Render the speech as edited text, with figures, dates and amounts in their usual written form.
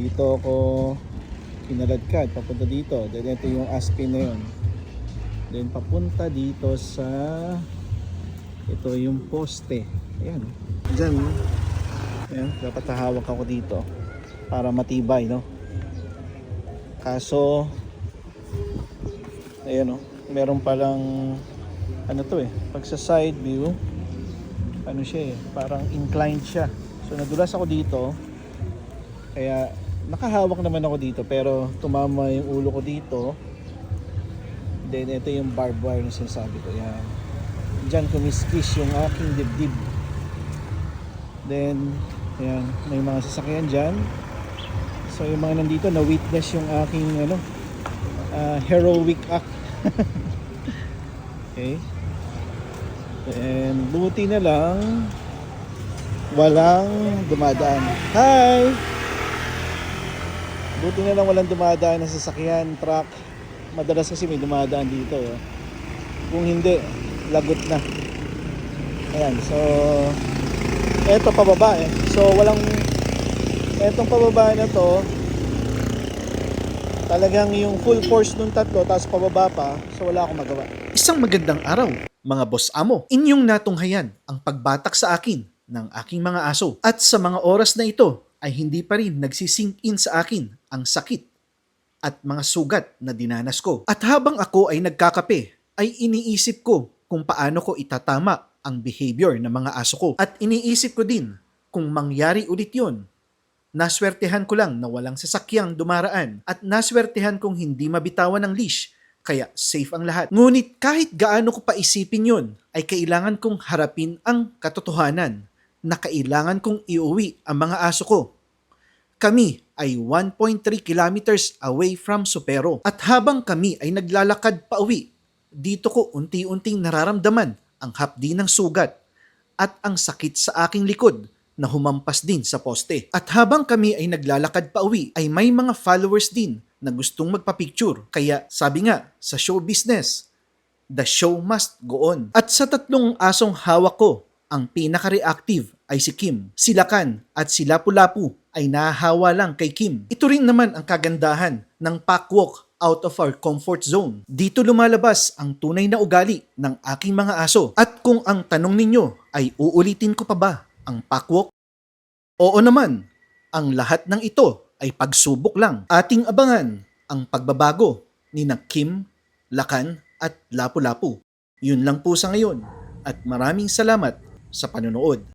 dito ako pinaladkad papunta dito. Then ito yung Aspen na yun. Then papunta dito sa ito yung poste. Ayan. Diyan. Ayan, dapat hahawak ako dito para matibay, no? Kaso ayan, no? Meron palang ano to pag sa side view ano siya parang inclined siya. So nadulas ako dito. Kaya nakahawak naman ako dito pero tumama yung ulo ko dito. Then ito yung barbed wire na sinasabi ko. Yan. Diyan kumiskis yung aking dibdib. Then ayan, may mga sasakyan dyan. So yung mga nandito na witness yung aking heroic act. Okay. And buti na lang walang dumadaan. Hi! Buti na lang walang dumadaan na sasakyan, truck. Madalas kasi may dumadaan dito. Kung hindi, lagot na. Ayan, so eto pababa So walang etong pababa na to. Talagang yung full force nung tatlo tapos pababa pa. So wala akong magawa. Isang magandang araw, mga boss amo. Inyong natunghayan ang pagbatak sa akin ng aking mga aso. At sa mga oras na ito ay hindi pa rin nagsisink in sa akin ang sakit at mga sugat na dinanas ko. At habang ako ay nagkakape, ay iniisip ko kung paano ko itatama ang behavior ng mga aso ko. At iniisip ko din kung mangyari ulit yon. Naswertehan ko lang na walang sasakyang dumaraan at naswertehan kong hindi mabitawan ng leash. Kaya safe ang lahat. Ngunit kahit gaano ko pa isipin yun, ay kailangan kong harapin ang katotohanan na kailangan kong iuwi ang mga aso ko. Kami ay 1.3 kilometers away from Supero. At habang kami ay naglalakad pa uwi, dito ko unti-unting nararamdaman ang hapdi ng sugat at ang sakit sa aking likod na humampas din sa poste. At habang kami ay naglalakad pa uwi, ay may mga followers din na gustong magpa-picture. Kaya sabi nga sa show business, the show must go on. At sa tatlong asong hawak ko, ang pinaka-reactive ay si Kim. Si Lakan at si Lapu-Lapu ay nahahawa lang kay Kim. Ito rin naman ang kagandahan ng pack walk out of our comfort zone. Dito lumalabas ang tunay na ugali ng aking mga aso. At kung ang tanong ninyo ay uulitin ko pa ba ang pack walk? Oo naman, ang lahat ng ito ay pagsubok lang. Ating abangan ang pagbabago ni Kim, Lakan at Lapu-Lapu. Yun lang po sa ngayon at maraming salamat sa panonood.